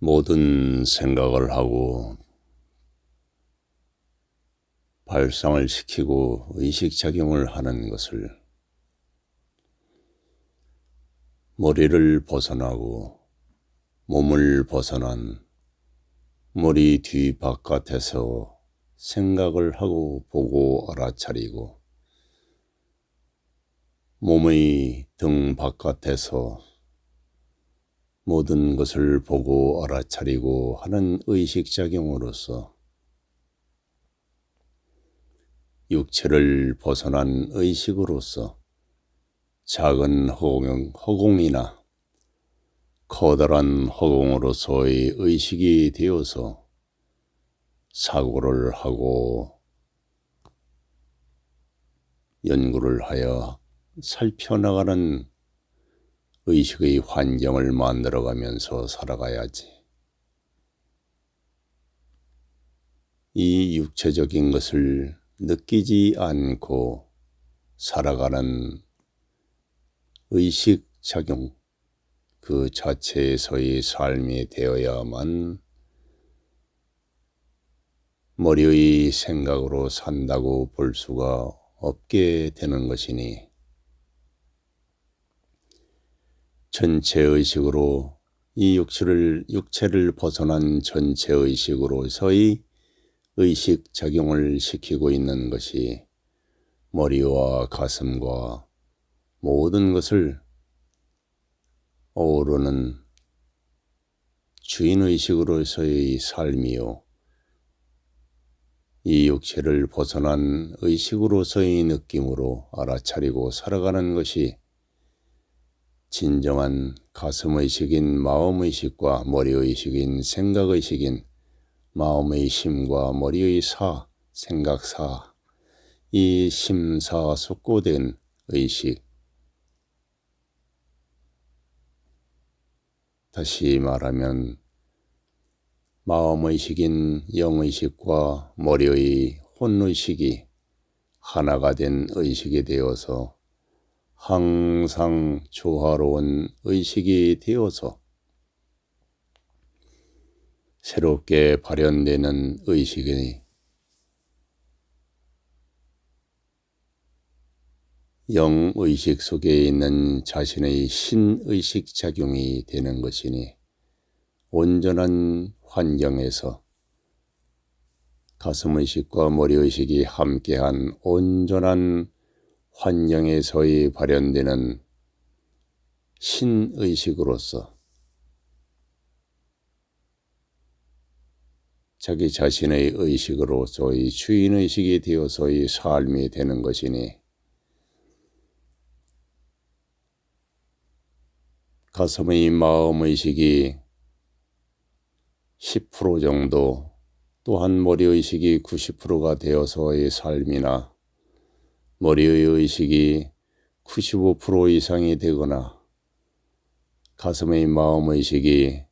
모든 생각을 하고 발상을 시키고 의식작용을 하는 것을 머리를 벗어나고 몸을 벗어난 머리 뒤 바깥에서 생각을 하고 보고 알아차리고 몸의 등 바깥에서 모든 것을 보고 알아차리고 하는 의식작용으로서 육체를 벗어난 의식으로서 작은 허공이나 커다란 허공으로서의 의식이 되어서 사고를 하고 연구를 하여 살펴나가는 의식의 환경을 만들어가면서 살아가야지. 이 육체적인 것을 느끼지 않고 살아가는 의식작용 그 자체에서의 삶이 되어야만 머리의 생각으로 산다고 볼 수가 없게 되는 것이니 전체 의식으로 이 육체를 벗어난 전체 의식으로서의 의식작용을 시키고 있는 것이 머리와 가슴과 모든 것을 어우르는 주인의식으로서의 삶이요. 이 육체를 벗어난 의식으로서의 느낌으로 알아차리고 살아가는 것이 진정한 가슴의식인 마음의식과 머리의식인 생각의식인 마음의 심과 머리의 사, 생각사, 이 심사 속고된 의식, 다시 말하면 마음의식인 영의식과 머리의 혼의식이 하나가 된 의식이 되어서 항상 조화로운 의식이 되어서 새롭게 발현되는 의식이 영의식 속에 있는 자신의 신의식 작용이 되는 것이니 온전한 환경에서 가슴의식과 머리의식이 함께한 온전한 환경에서의 발현되는 신의식으로서 자기 자신의 의식으로서의 주인의식이 되어서의 삶이 되는 것이니 가슴의 마음의식이 10% 정도 또한 머리의식이 90%가 되어서의 삶이나 머리의 의식이 95% 이상이 되거나 가슴의 마음의식이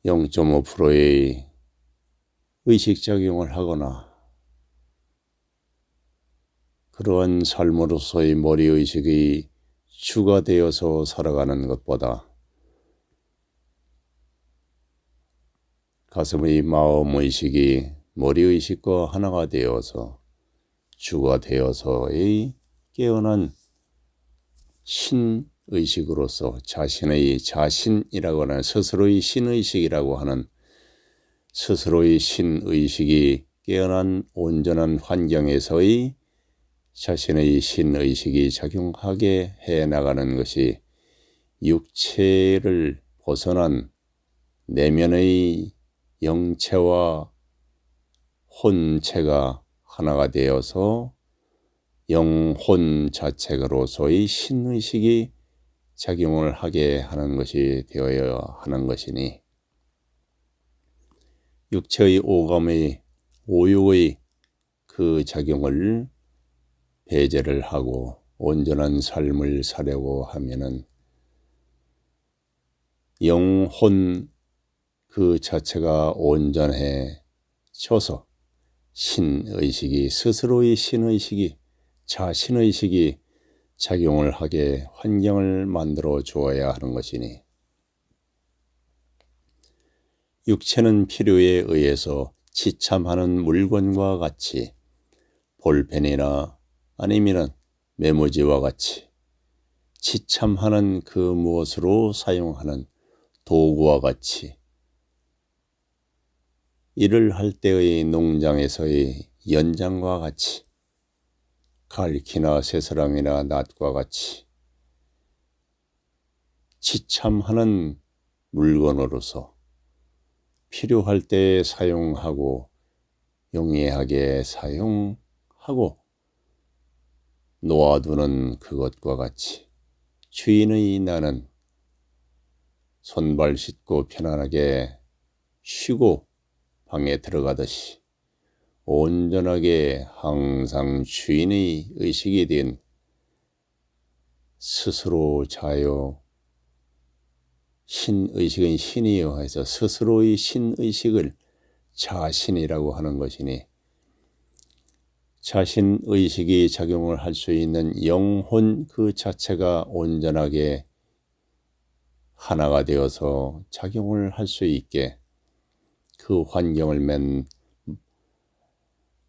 0.5%의 의식작용을 하거나 그러한 삶으로서의 머리의식이 주가 되어서 살아가는 것보다 가슴의 마음의식이 머리의식과 하나가 되어서 주가 되어서의 깨어난 신의식으로서 자신의 자신이라고 하는 스스로의 신의식이라고 하는 스스로의 신의식이 깨어난 온전한 환경에서의 자신의 신의식이 작용하게 해나가는 것이 육체를 벗어난 내면의 영체와 혼체가 하나가 되어서 영혼 자체로서의 신의식이 작용을 하게 하는 것이 되어야 하는 것이니 육체의 오감의 오욕의 그 작용을 배제를 하고 온전한 삶을 사려고 하면은 영혼 그 자체가 온전해져서 신의식이 스스로의 신의식이 자신의식이 작용을 하게 환경을 만들어 주어야 하는 것이니 육체는 필요에 의해서 지참하는 물건과 같이 볼펜이나 아니면 메모지와 같이 지참하는 그 무엇으로 사용하는 도구와 같이 일을 할 때의 농장에서의 연장과 같이 갈퀴나 새사랑이나 낫과 같이 지참하는 물건으로서 필요할 때 사용하고 용이하게 사용하고 놓아두는 그것과 같이 주인의 나는 손발 씻고 편안하게 쉬고 방에 들어가듯이 온전하게 항상 주인의 의식이 된 스스로 자요 신의식은 신이요 해서 스스로의 신의식을 자신이라고 하는 것이니 자신의식이 작용을 할 수 있는 영혼 그 자체가 온전하게 하나가 되어서 작용을 할 수 있게 그 환경을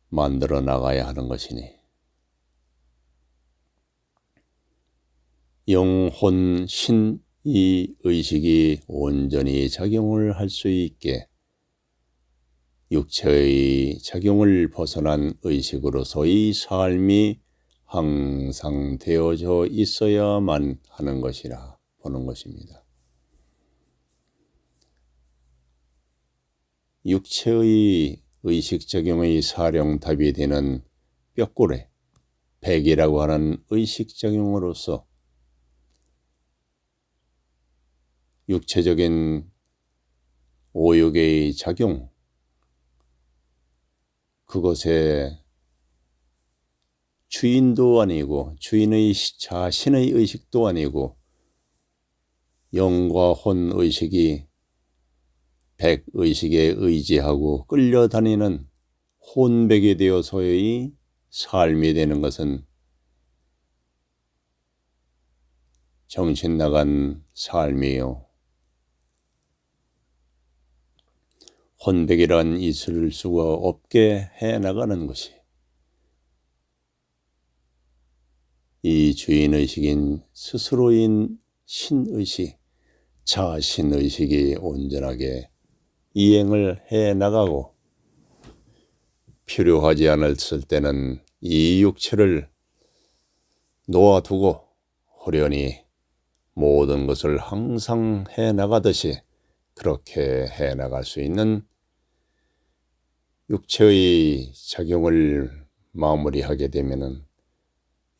만들어 나가야 하는 것이니 영혼 신 이 의식이 온전히 작용을 할 수 있게 육체의 작용을 벗어난 의식으로서의 삶이 항상 되어져 있어야만 하는 것이라 보는 것입니다. 육체의 의식작용의 사령탑이 되는 뼈골에 백이라고 하는 의식작용으로서 육체적인 오욕의 작용, 그것에 주인도 아니고 주인의 자신의 의식도 아니고 영과 혼 의식이 백의식에 의지하고 끌려다니는 혼백이 되어서의 삶이 되는 것은 정신 나간 삶이요. 혼백이란 있을 수가 없게 해나가는 것이 이 주인의식인 스스로인 신의식, 자신의식이 온전하게 이행을 해나가고 필요하지 않았을 때는 이 육체를 놓아두고 호련히 모든 것을 항상 해나가듯이 그렇게 해나갈 수 있는 육체의 작용을 마무리하게 되면은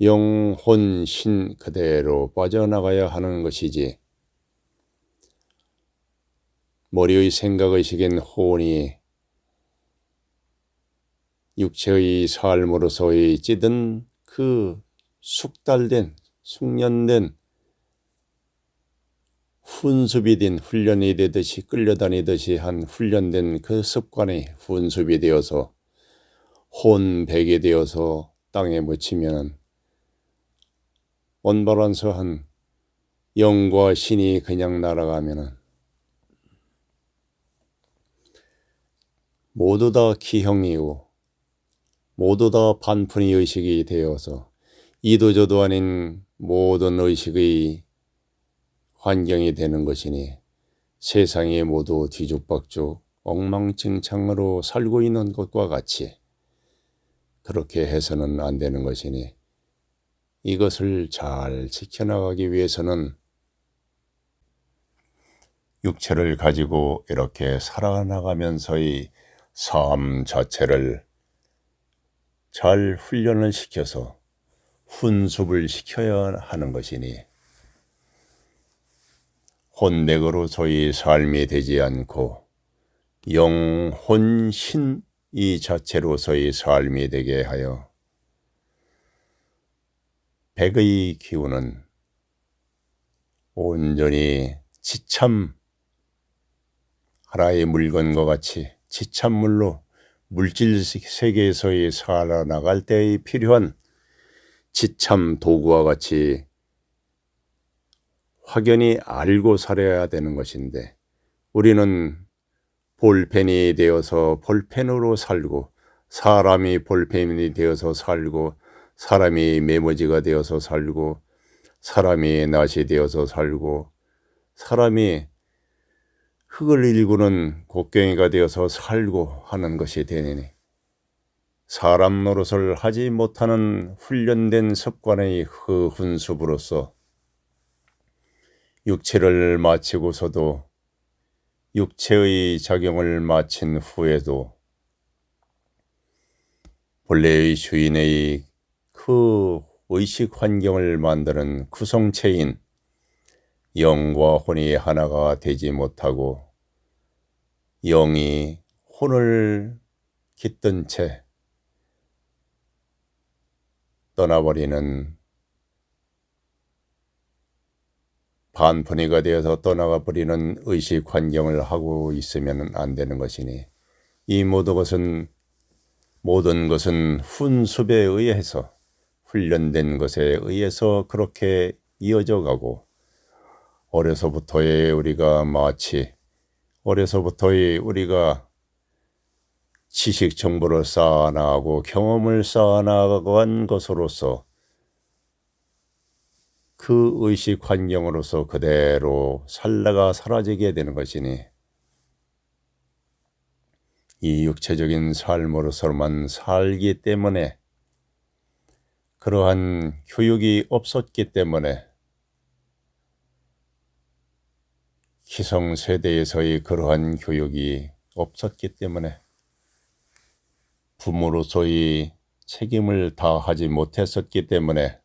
영혼 신 그대로 빠져나가야 하는 것이지 머리의 생각의식인 혼이 육체의 삶으로서의 찌든 그 숙달된 숙련된 훈습이 된 훈련이 되듯이 끌려다니듯이 한 훈련된 그 습관이 훈습이 되어서 혼백이 되어서 땅에 묻히면 온바란서한 영과 신이 그냥 날아가면 모두 다 기형이고 모두 다 반푼의 의식이 되어서 이도저도 아닌 모든 의식의 환경이 되는 것이니 세상이 모두 뒤죽박죽 엉망진창으로 살고 있는 것과 같이 그렇게 해서는 안 되는 것이니 이것을 잘 지켜나가기 위해서는 육체를 가지고 이렇게 살아나가면서의 삶 자체를 잘 훈련을 시켜서 훈습을 시켜야 하는 것이니 혼백으로서의 삶이 되지 않고 영혼신 이 자체로서의 삶이 되게 하여 백의 기운은 온전히 지참 하나의 물건과 같이 지참물로 물질 세계에서의 살아나갈 때에 필요한 지참 도구와 같이 확연히 알고 살아야 되는 것인데 우리는 볼펜이 되어서 볼펜으로 살고, 사람이 볼펜이 되어서 살고, 사람이 메모지가 되어서 살고, 사람이 낫이 되어서 살고, 사람이 흙을 일구는 곡괭이가 되어서 살고 하는 것이 되니, 사람 노릇을 하지 못하는 훈련된 습관의 훈습으로서 육체를 마치고서도 육체의 작용을 마친 후에도 본래의 주인의 그 의식 환경을 만드는 구성체인 영과 혼이 하나가 되지 못하고 영이 혼을 깃든 채 떠나버리는, 반푼이가 되어서 떠나가버리는 의식 환경을 하고 있으면 안 되는 것이니, 이 모든 것은 훈습에 의해서, 훈련된 것에 의해서 그렇게 이어져 가고, 어려서부터의 우리가 마치 어려서부터의 우리가 지식 정보를 쌓아나가고 경험을 쌓아나간 것으로서 그 의식 환경으로서 그대로 살다가 사라지게 되는 것이니, 이 육체적인 삶으로서만 살기 때문에, 그러한 교육이 없었기 때문에, 기성세대에서의 그러한 교육이 없었기 때문에, 부모로서의 책임을 다하지 못했었기 때문에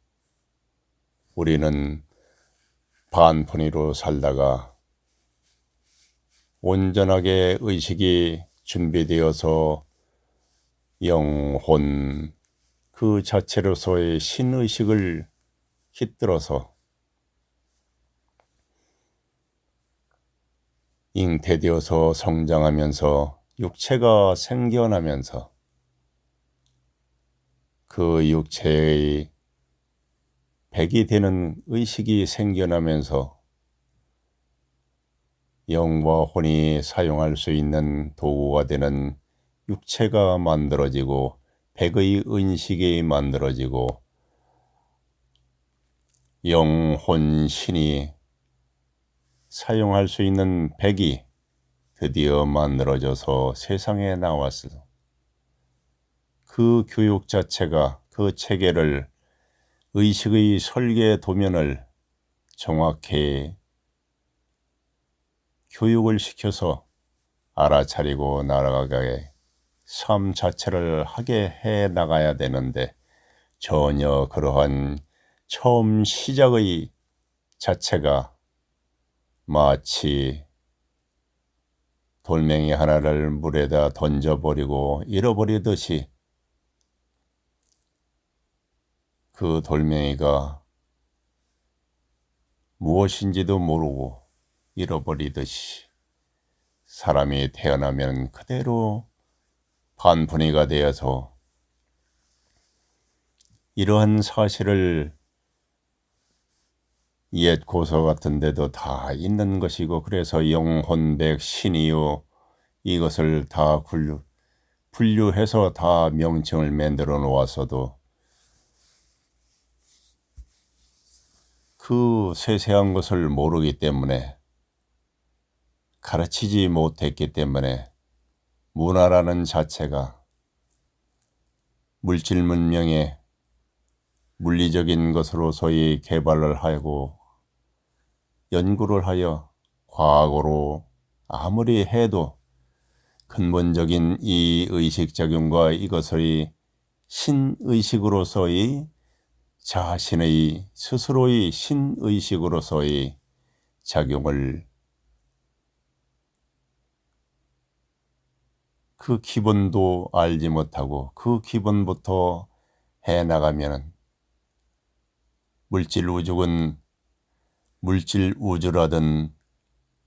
우리는 반푼이로 살다가 온전하게 의식이 준비되어서 영혼 그 자체로서의 신의식을 깃들어서 잉태되어서 성장하면서 육체가 생겨나면서 그 육체의 백이 되는 의식이 생겨나면서 영과 혼이 사용할 수 있는 도구가 되는 육체가 만들어지고, 백의 은식이 만들어지고, 영혼 신이 사용할 수 있는 백이 드디어 만들어져서 세상에 나왔어. 그 교육 자체가, 그 체계를, 의식의 설계 도면을 정확히 교육을 시켜서 알아차리고 나아가게 삶 자체를 하게 해 나가야 되는데, 전혀 그러한 처음 시작의 자체가 마치 돌멩이 하나를 물에다 던져버리고 잃어버리듯이, 그 돌멩이가 무엇인지도 모르고 잃어버리듯이 사람이 태어나면 그대로 반푼이가 되어서 이러한 사실을 옛 고서 같은 데도 다 있는 것이고, 그래서 영혼백 신이요 이것을 다 분류해서 다 명칭을 만들어 놓았어도 그 세세한 것을 모르기 때문에, 가르치지 못했기 때문에, 문화라는 자체가 물질 문명의 물리적인 것으로서의 개발을 하고 연구를 하여 과학으로 아무리 해도 근본적인 이 의식작용과 이것의 신의식으로서의 자신의 스스로의 신의식으로서의 작용을, 그 기본도 알지 못하고 그 기본부터 해나가면 물질 우주라든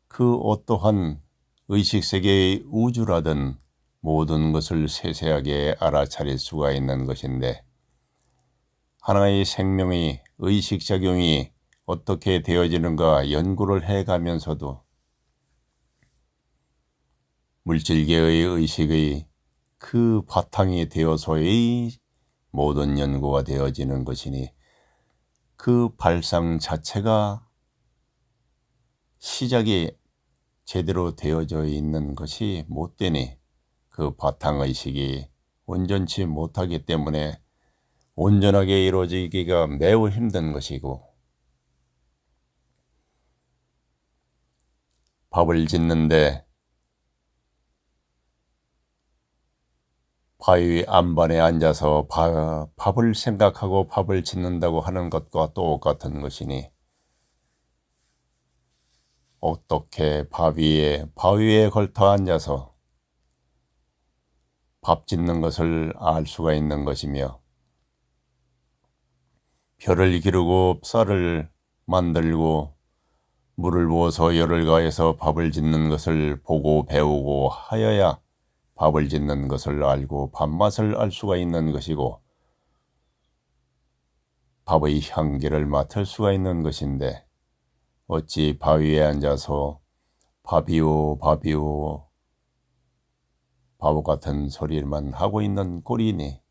그 어떠한 의식세계의 우주라든 모든 것을 세세하게 알아차릴 수가 있는 것인데, 하나의 생명의 의식작용이 어떻게 되어지는가 연구를 해가면서도 물질계의 의식의 그 바탕이 되어서의 모든 연구가 되어지는 것이니 그 발상 자체가 시작이 제대로 되어져 있는 것이 못 되니 그 바탕의식이 온전치 못하기 때문에 온전하게 이루어지기가 매우 힘든 것이고, 밥을 짓는데 바위 안반에 앉아서 밥을 생각하고 밥을 짓는다고 하는 것과 똑같은 것이니 어떻게 바위에 걸터 앉아서 밥 짓는 것을 알 수가 있는 것이며, 벼를 기르고 쌀을 만들고 물을 부어서 열을 가해서 밥을 짓는 것을 보고 배우고 하여야 밥을 짓는 것을 알고 밥맛을 알 수가 있는 것이고 밥의 향기를 맡을 수가 있는 것인데, 어찌 바위에 앉아서 밥이오 밥이오 바보 같은 소리만 하고 있는 꼴이니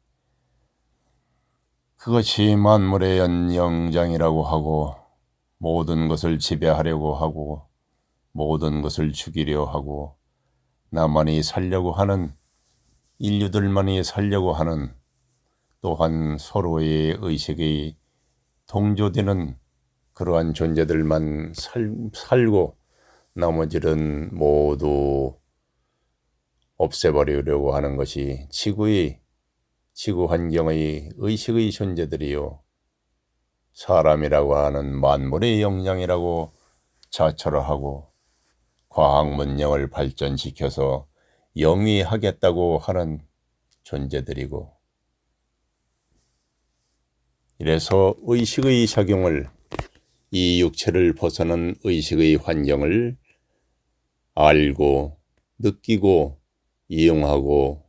그것이 만물의 영장이라고 하고 모든 것을 지배하려고 하고 모든 것을 죽이려 하고 나만이 살려고 하는, 인류들만이 살려고 하는, 또한 서로의 의식이 동조되는 그러한 존재들만 살고 나머지는 모두 없애버리려고 하는 것이 지구 환경의 의식의 존재들이요, 사람이라고 하는 만물의 영장이라고 자처를 하고 과학 문명을 발전시켜서 영위하겠다고 하는 존재들이고, 이래서 의식의 작용을, 이 육체를 벗어난 의식의 환경을 알고 느끼고 이용하고,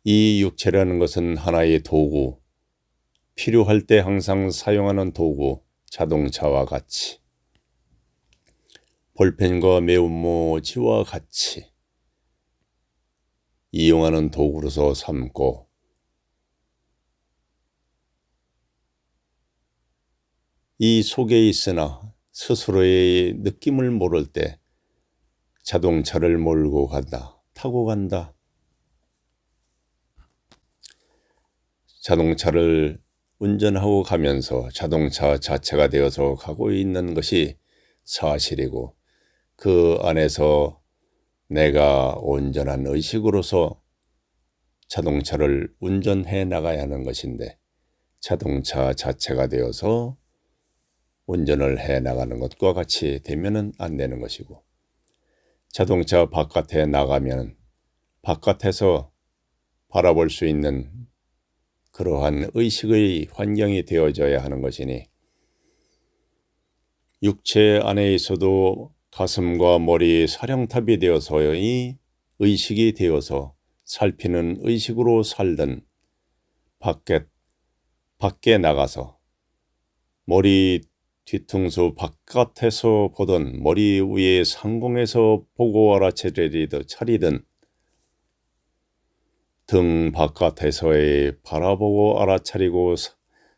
이 육체라는 것은 하나의 도구, 필요할 때 항상 사용하는 도구, 자동차와 같이, 볼펜과 메모지와 같이 이용하는 도구로서 삼고, 이 속에 있으나 스스로의 느낌을 모를 때 자동차를 몰고 간다, 타고 간다. 자동차를 운전하고 가면서 자동차 자체가 되어서 가고 있는 것이 사실이고, 그 안에서 내가 온전한 의식으로서 자동차를 운전해 나가야 하는 것인데, 자동차 자체가 되어서 운전을 해 나가는 것과 같이 되면은 안 되는 것이고, 자동차 바깥에 나가면 바깥에서 바라볼 수 있는 그러한 의식의 환경이 되어져야 하는 것이니, 육체 안에 있어도 가슴과 머리 사령탑이 되어서의 의식이 되어서 살피는 의식으로 살든, 밖에 나가서 머리 뒤통수 바깥에서 보던, 머리 위에 상공에서 보고 차리든 등 바깥에서의 바라보고 알아차리고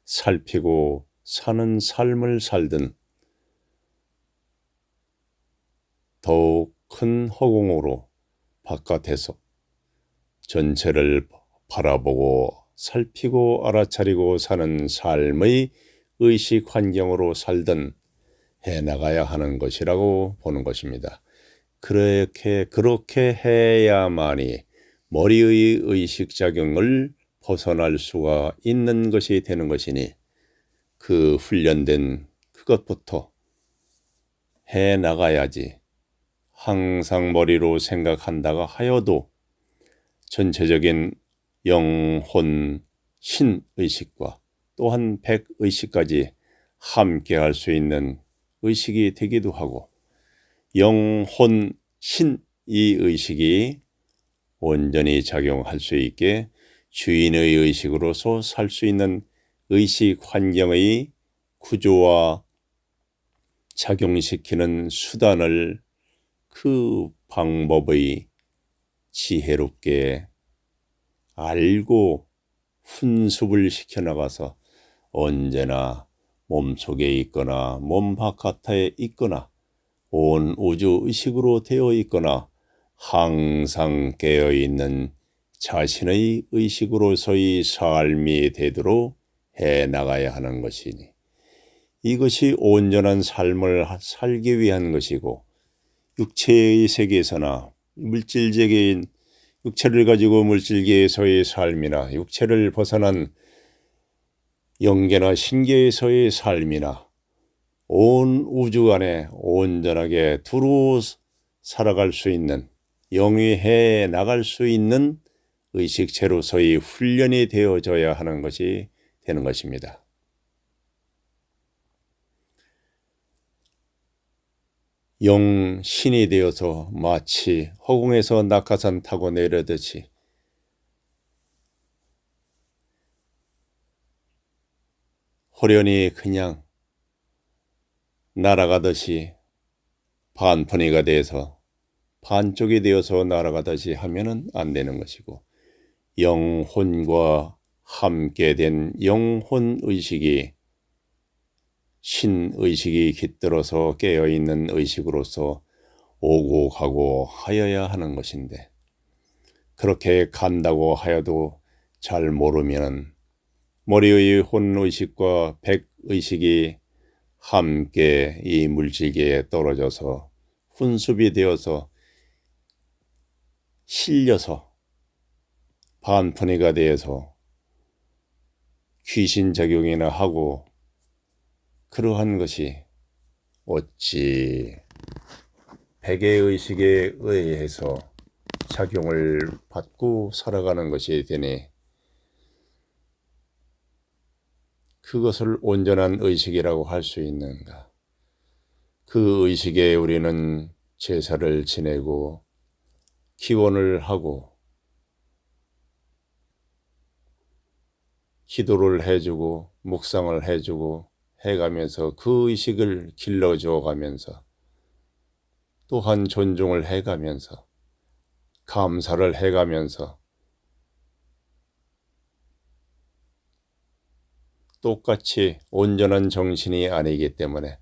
살피고 사는 삶을 살든, 더욱 큰 허공으로 바깥에서 전체를 바라보고 살피고 알아차리고 사는 삶의 의식 환경으로 살든 해나가야 하는 것이라고 보는 것입니다. 그렇게 해야만이 머리의 의식작용을 벗어날 수가 있는 것이 되는 것이니, 그 훈련된 그것부터 해나가야지. 항상 머리로 생각한다가 하여도 전체적인 영혼, 신의식과 또한 백의식까지 함께 할 수 있는 의식이 되기도 하고, 영혼, 신 이 의식이 온전히 작용할 수 있게 주인의 의식으로서 살 수 있는 의식 환경의 구조와 작용시키는 수단을, 그 방법의 지혜롭게 알고 훈습을 시켜나가서 언제나 몸속에 있거나 몸 바깥에 있거나 온 우주 의식으로 되어 있거나 항상 깨어있는 자신의 의식으로서의 삶이 되도록 해나가야 하는 것이니 이것이 온전한 삶을 살기 위한 것이고 육체의 세계에서나 물질적인 육체를 가지고 물질계에서의 삶이나 육체를 벗어난 영계나 신계에서의 삶이나 온 우주 안에 온전하게 두루 살아갈 수 있는 영위해 나갈 수 있는 의식체로서의 훈련이 되어져야 하는 것이 되는 것입니다. 영신이 되어서 마치 허공에서 낙하산 타고 내려듯이 호련히 그냥 날아가듯이 반푼이가 돼서 반쪽이 되어서 날아가듯이 하면은 안 되는 것이고 영혼과 함께 된 영혼의식이 신의식이 깃들어서 깨어있는 의식으로서 오고 가고 하여야 하는 것인데 그렇게 간다고 하여도 잘 모르면 머리의 혼의식과 백의식이 함께 이 물질계에 떨어져서 훈습이 되어서 실려서 반푼이가 되어서 귀신작용이나 하고 그러한 것이 어찌 백의 의식에 의해서 작용을 받고 살아가는 것이 되니 그것을 온전한 의식이라고 할 수 있는가? 그 의식에 우리는 제사를 지내고 기원을 하고 기도를 해주고 묵상을 해주고 해가면서 그 의식을 길러줘 가면서 또한 존중을 해가면서 감사를 해가면서 똑같이 온전한 정신이 아니기 때문에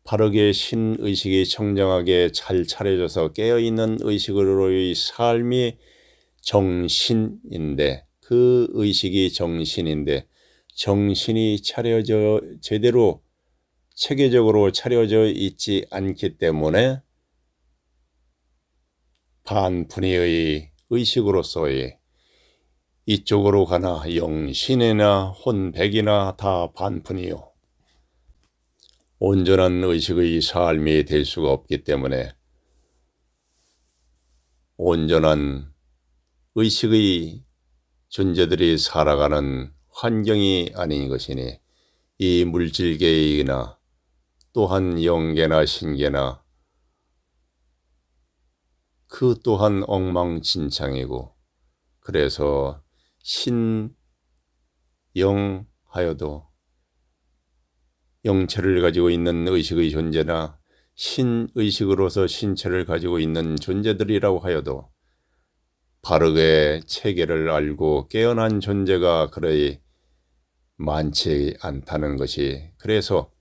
바르게 신의식이 청정하게 잘 차려져서 깨어있는 의식으로의 삶이 정신인데 그 의식이 정신인데 정신이 차려져 제대로 체계적으로 차려져 있지 않기 때문에 반푼이의 의식으로서의 이쪽으로 가나 영신이나 혼백이나 다 반푼이요. 온전한 의식의 삶이 될 수가 없기 때문에 온전한 의식의 존재들이 살아가는 환경이 아닌 것이니 이 물질계이나 또한 영계나 신계나 그 또한 엉망진창이고 그래서 신영하여도 영체를 가지고 있는 의식의 존재나 신의식으로서 신체를 가지고 있는 존재들이라고 하여도 바르게 체계를 알고 깨어난 존재가 그리 많지 않다는 것이 그래서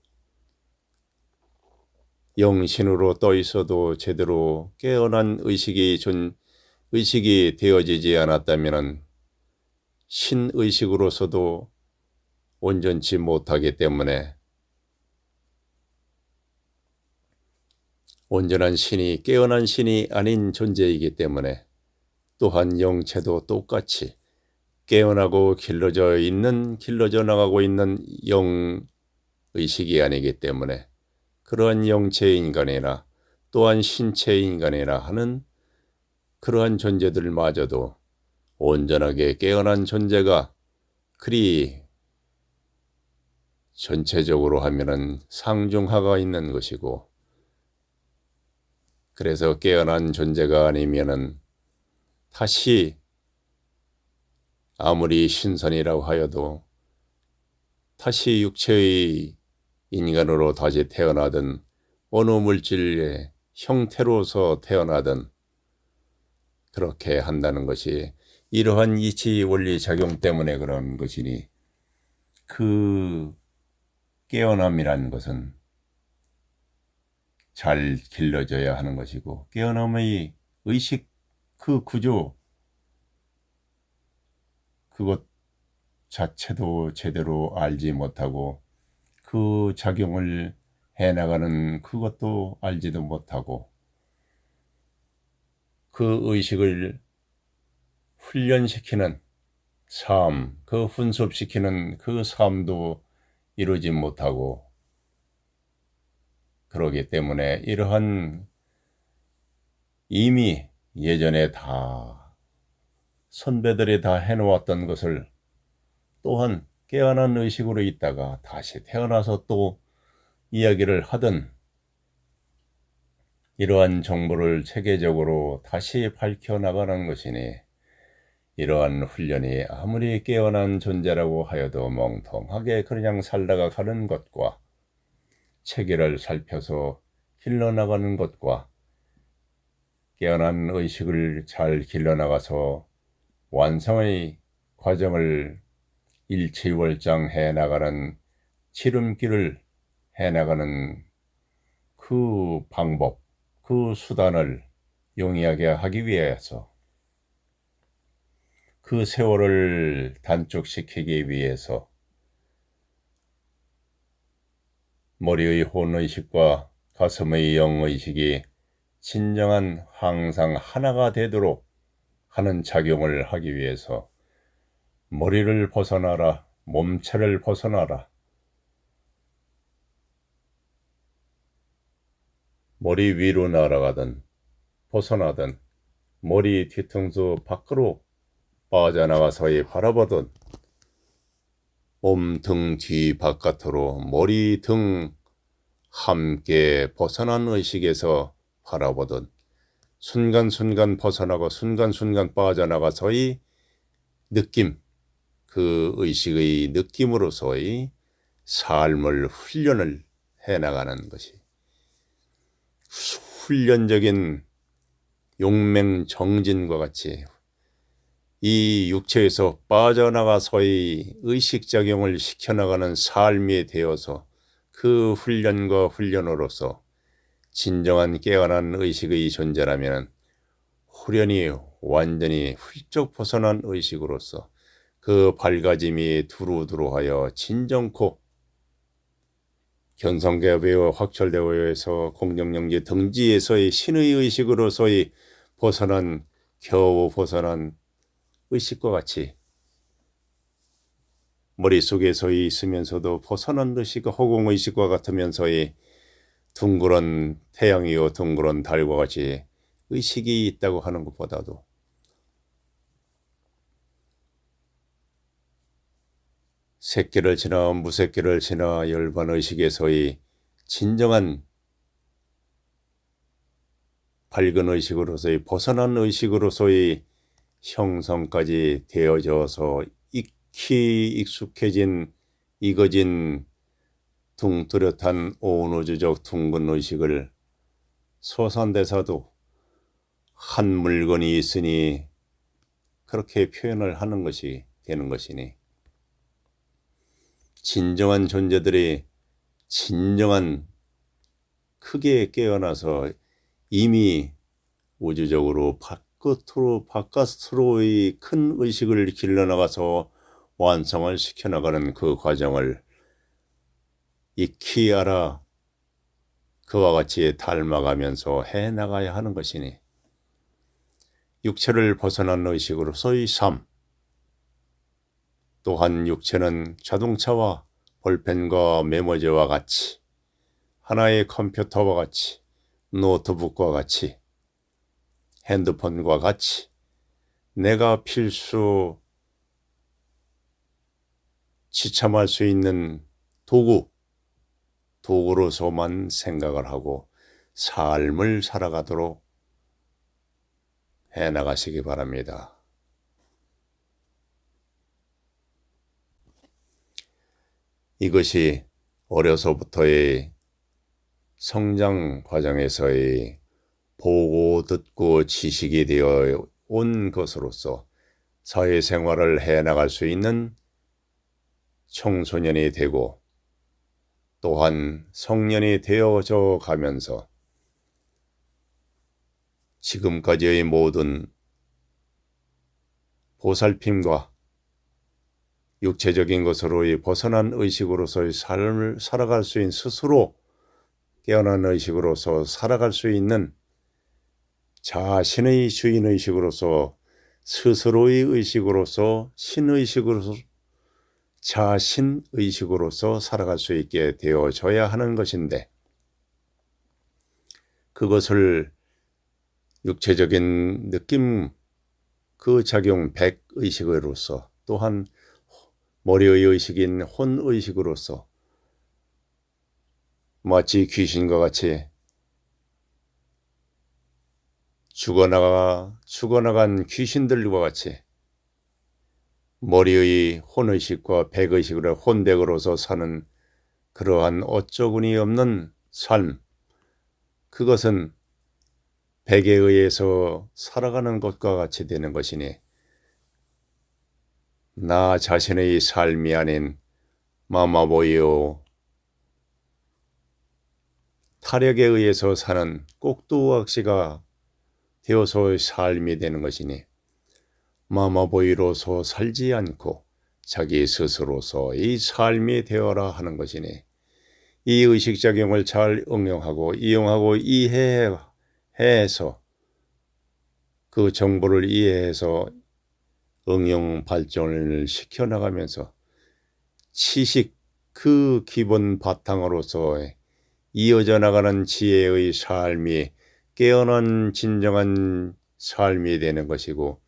영신으로 떠 있어도 제대로 깨어난 의식이 되어지지 않았다면 신의식으로서도 온전치 못하기 때문에 온전한 신이 깨어난 신이 아닌 존재이기 때문에 또한 영체도 똑같이 깨어나고 길러져 나가고 있는 영의식이 아니기 때문에 그러한 영체 인간이나 또한 신체 인간이나 하는 그러한 존재들마저도 온전하게 깨어난 존재가 그리 전체적으로 하면은 상중하가 있는 것이고 그래서 깨어난 존재가 아니면은 다시 아무리 신선이라고 하여도 다시 육체의 인간으로 다시 태어나든 어느 물질의 형태로서 태어나든 그렇게 한다는 것이 이러한 이치 원리 작용 때문에 그런 것이니, 그 깨어남이라는 것은 잘 길러져야 하는 것이고, 깨어남의 의식 그 구조 그것 자체도 제대로 알지 못하고, 그 작용을 해나가는 그것도 알지도 못하고, 그 의식을 훈련시키는 삶, 그 훈습시키는 그 삶도 이루지 못하고, 그러기 때문에 이러한 이미 예전에 다 선배들이 다 해놓았던 것을 또한 깨어난 의식으로 있다가 다시 태어나서 또 이야기를 하던, 이러한 정보를 체계적으로 다시 밝혀나가는 것이니, 이러한 훈련이 아무리 깨어난 존재라고 하여도 멍통하게 그냥 살다가 가는 것과 체계를 살펴서 길러나가는 것과 깨어난 의식을 잘 길러나가서 완성의 과정을 일치월장해 나가는 지름길을 해나가는 그 방법, 그 수단을 용이하게 하기 위해서, 그 세월을 단축시키기 위해서 머리의 혼의식과 가슴의 영의식이 진정한 항상 하나가 되도록 하는 작용을 하기 위해서 머리를 벗어나라, 몸체를 벗어나라, 머리 위로 날아가든 벗어나든 머리 뒤통수 밖으로 빠져나가서이 바라보든 몸 등 뒤 바깥으로 머리 등 함께 벗어난 의식에서 바라보든 순간순간 벗어나고 순간순간 빠져나가서의 느낌, 그 의식의 느낌으로서의 삶을 훈련을 해나가는 것이 훈련적인 용맹정진과 같이 이 육체에서 빠져나가서의 의식작용을 시켜나가는 삶이 되어서 그 훈련과 훈련으로서 진정한 깨어난 의식의 존재라면 후련히 완전히 훌쩍 벗어난 의식으로서 그 밝아짐이 두루두루하여 진정코 견성계배와 확철대오에서 공정영지 등지에서의 신의 의식으로서의 벗어난, 겨우 벗어난 의식과 같이 머릿속에서의 있으면서도 벗어난 의식과 허공의식과 같으면서의 둥그런 태양이요 둥그런 달과 같이 의식이 있다고 하는 것보다도 새끼를 지나 무새끼를 지나 열반의식에서의 진정한 밝은 의식으로서의 벗어난 의식으로서의 형성까지 되어져서 익히 익숙해진 익어진 둥뚜렷한 온우주적 둥근 의식을 소산대사도 한 물건이 있으니 그렇게 표현을 하는 것이 되는 것이니, 진정한 존재들이 진정한 크게 깨어나서 이미 우주적으로 바깥으로의 큰 의식을 길러나가서 완성을 시켜나가는 그 과정을 익히 알아 그와 같이 닮아가면서 해나가야 하는 것이니, 육체를 벗어난 의식으로서의 삶, 또한 육체는 자동차와 볼펜과 메모지와 같이, 하나의 컴퓨터와 같이, 노트북과 같이, 핸드폰과 같이 내가 필수 지참할 수 있는 도구로서만 생각을 하고 삶을 살아가도록 해나가시기 바랍니다. 이것이 어려서부터의 성장 과정에서의 보고 듣고 지식이 되어 온 것으로서 사회생활을 해나갈 수 있는 청소년이 되고 또한 성년이 되어져 가면서 지금까지의 모든 보살핌과 육체적인 것으로의 벗어난 의식으로서의 삶을 살아갈 수 있는 스스로 깨어난 의식으로서 살아갈 수 있는 자신의 주인의식으로서 스스로의 의식으로서 신의식으로서 자신의식으로서 살아갈 수 있게 되어져야 하는 것인데 그것을 육체적인 느낌 그 작용 백의식으로서 또한 머리의 의식인 혼의식으로서 마치 귀신과 같이 죽어나간 귀신들과 같이 머리의 혼의식과 백의식으로 혼백으로서 사는 그러한 어처구니 없는 삶, 그것은 백에 의해서 살아가는 것과 같이 되는 것이니 나 자신의 삶이 아닌 마마보이오 타력에 의해서 사는 꼭두각시가 되어서 삶이 되는 것이니 마마보이로서 살지 않고 자기 스스로서 이 삶이 되어라 하는 것이니 이 의식작용을 잘 응용하고 이용하고 이해해서 그 정보를 이해해서 응용 발전을 시켜나가면서 지식 그 기본 바탕으로서 이어져 나가는 지혜의 삶이 깨어난 진정한 삶이 되는 것이고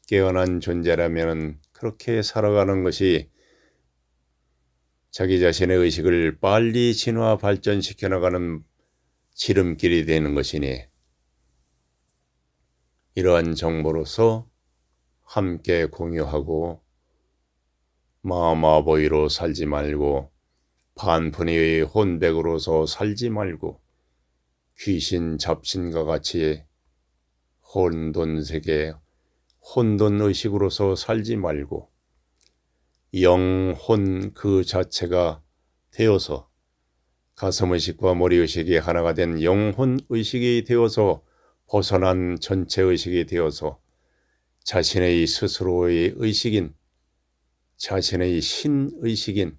깨어난 존재라면 그렇게 살아가는 것이 자기 자신의 의식을 빨리 진화 발전시켜 나가는 지름길이 되는 것이니 이러한 정보로서 함께 공유하고 마마보이로 살지 말고 반푼이의 혼백으로서 살지 말고 귀신 잡신과 같이 혼돈세계 혼돈의식으로서 살지 말고 영혼 그 자체가 되어서 가슴의식과 머리의식이 하나가 된 영혼의식이 되어서 벗어난 전체의식이 되어서 자신의 스스로의 의식인 자신의 신의식인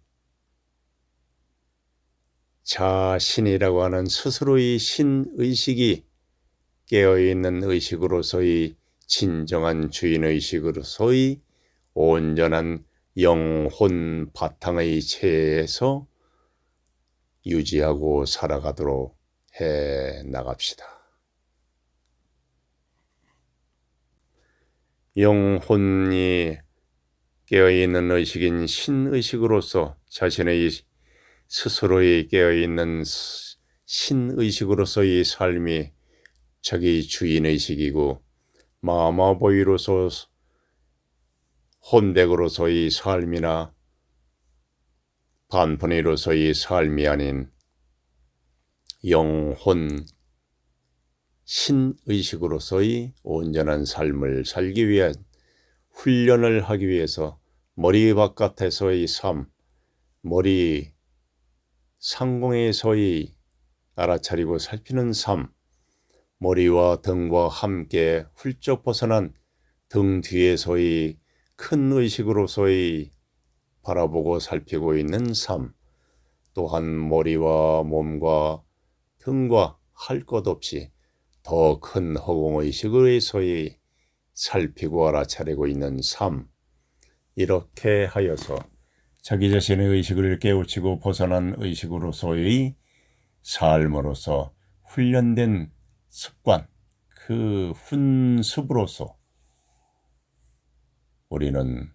자신이라고 하는 스스로의 신의식이 깨어있는 의식으로서의 진정한 주인의식으로서의 온전한 영혼 바탕의 체에서 유지하고 살아가도록 해 나갑시다. 영혼이 깨어있는 의식인 신의식으로서 자신의 스스로의 깨어있는 신의식으로서의 삶이 자기 주인의식이고 마마보이로서 혼백으로서의 삶이나 반푼이로서의 삶이 아닌 영혼 신의식으로서의 온전한 삶을 살기 위한 훈련을 하기 위해서 머리 바깥에서의 삶, 머리 상공에서의 알아차리고 살피는 삶, 머리와 등과 함께 훌쩍 벗어난 등 뒤에서의 큰 의식으로서의 바라보고 살피고 있는 삶, 또한 머리와 몸과 등과 할 것 없이 더 큰 허공의식에서의 살피고 알아차리고 있는 삶, 이렇게 하여서 자기 자신의 의식을 깨우치고 벗어난 의식으로서의 삶으로서 훈련된 습관, 그 훈습으로서 우리는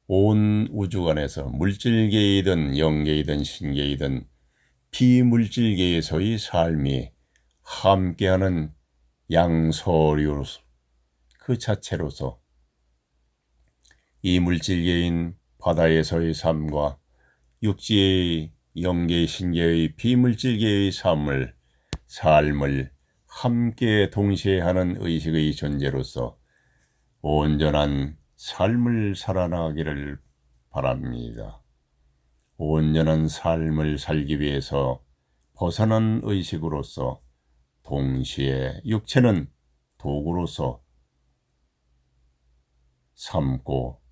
온 우주관에서 물질계이든 영계이든 신계이든 비물질계에서의 삶이 함께하는 양서류로서 그 자체로서 이 물질계인 바다에서의 삶과 육지의 영계 신계의 비물질계의 삶을 함께 동시에 하는 의식의 존재로서 온전한 삶을 살아나가기를 바랍니다. 온전한 삶을 살기 위해서 벗어난 의식으로서 동시에 육체는 도구로서 삼고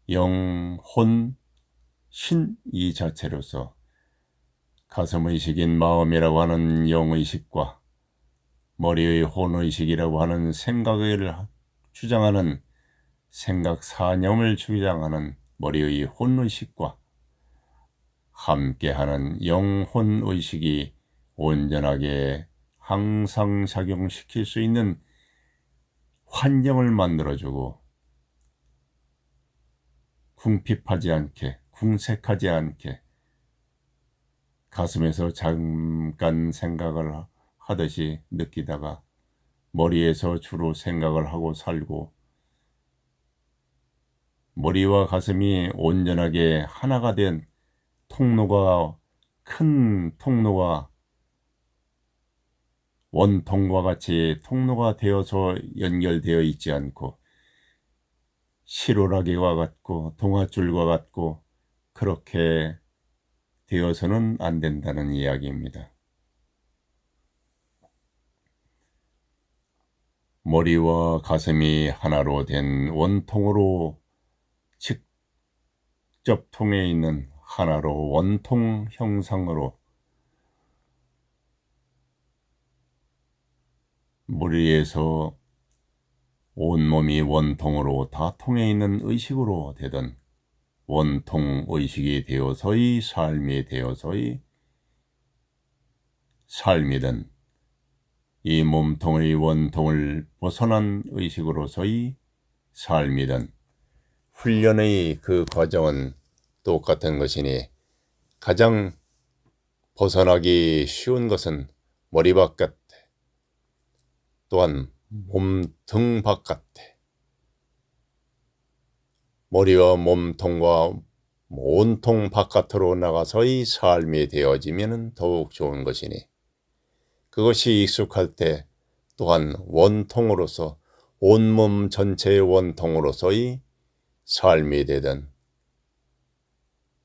영혼, 신 이 자체로서 가슴의식인 마음이라고 하는 영의식과 머리의 혼의식이라고 하는 생각을 주장하는 생각사념을 주장하는 머리의 혼의식과 함께하는 영혼의식이 온전하게 항상 작용시킬 수 있는 환경을 만들어주고 궁핍하지 않게 궁색하지 않게 가슴에서 잠깐 생각을 하듯이 느끼다가 머리에서 주로 생각을 하고 살고 머리와 가슴이 온전하게 하나가 된 통로가 큰 통로가 원통과 같이 통로가 되어서 연결되어 있지 않고 실오라기와 같고 동아줄과 같고 그렇게 되어서는 안 된다는 이야기입니다. 머리와 가슴이 하나로 된 원통으로 직접 통해 있는 하나로 원통 형상으로 머리에서 온몸이 원통으로 다 통해 있는 의식으로 되던 원통 의식이 되어서의 삶이 되어서의 삶이든 이 몸통의 원통을 벗어난 의식으로서의 삶이든 훈련의 그 과정은 똑같은 것이니 가장 벗어나기 쉬운 것은 머리 바깥 또한 몸등 바깥에 머리와 몸통과 온통 바깥으로 나가서의 삶이 되어지면 더욱 좋은 것이니 그것이 익숙할 때 또한 원통으로서 온몸 전체의 원통으로서의 삶이 되든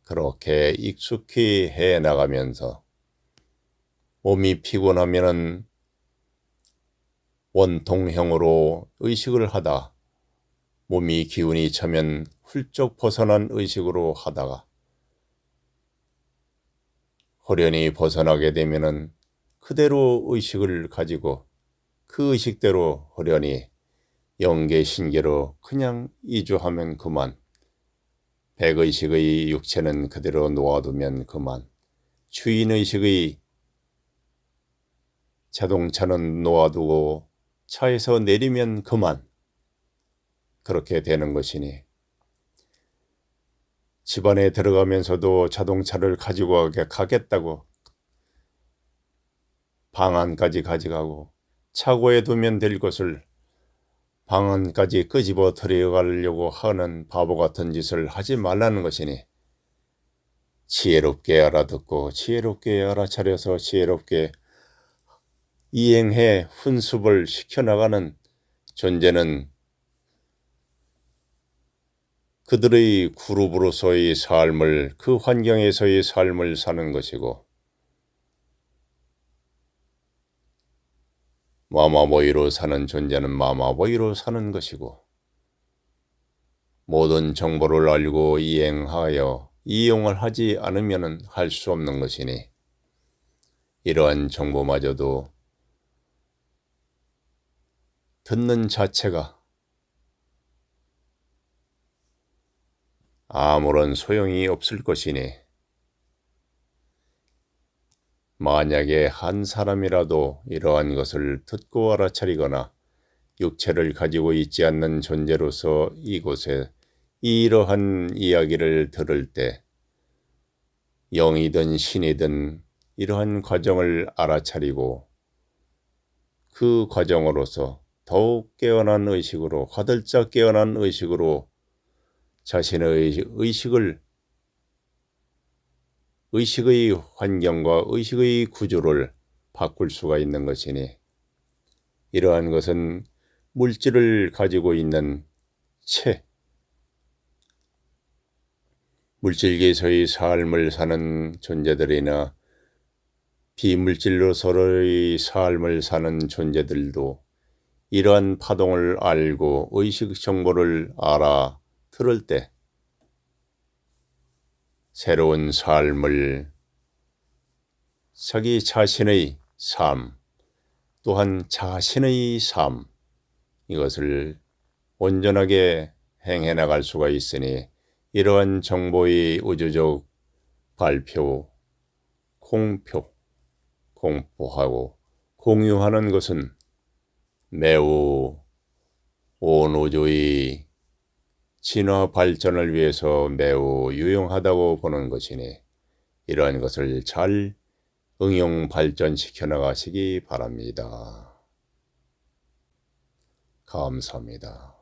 그렇게 익숙히 해 나가면서 몸이 피곤하면은 원통형으로 의식을 하다 몸이 기운이 차면 훌쩍 벗어난 의식으로 하다가 호련히 벗어나게 되면은 그대로 의식을 가지고 그 의식대로 호련히 영계신계로 그냥 이주하면 그만 백의식의 육체는 그대로 놓아두면 그만 주인의식의 자동차는 놓아두고 차에서 내리면 그만 그렇게 되는 것이니 집안에 들어가면서도 자동차를 가지고 가겠다고 방 안까지 가져가고 차고에 두면 될 것을 방 안까지 끄집어 들여가려고 하는 바보 같은 짓을 하지 말라는 것이니 지혜롭게 알아듣고 지혜롭게 알아차려서 지혜롭게 이행해 훈습을 시켜나가는 존재는 그들의 그룹으로서의 삶을 그 환경에서의 삶을 사는 것이고 마마보이로 사는 존재는 마마보이로 사는 것이고 모든 정보를 알고 이행하여 이용을 하지 않으면 할 수 없는 것이니 이러한 정보마저도 듣는 자체가 아무런 소용이 없을 것이니 만약에 한 사람이라도 이러한 것을 듣고 알아차리거나 육체를 가지고 있지 않는 존재로서 이곳에 이러한 이야기를 들을 때 영이든 신이든 이러한 과정을 알아차리고 그 과정으로서 더욱 깨어난 의식으로 화들짝 깨어난 의식으로 자신의 의식의 환경과 의식의 구조를 바꿀 수가 있는 것이니 이러한 것은 물질을 가지고 있는 물질계에서의 삶을 사는 존재들이나 비물질로 서로의 삶을 사는 존재들도 이러한 파동을 알고 의식 정보를 알아들을 때 새로운 삶을 자기 자신의 삶 또한 자신의 삶 이것을 온전하게 행해 나갈 수가 있으니 이러한 정보의 우주적 발표, 공포하고 공유하는 것은 매우 온 우주의 진화 발전을 위해서 매우 유용하다고 보는 것이니 이러한 것을 잘 응용 발전시켜 나가시기 바랍니다. 감사합니다.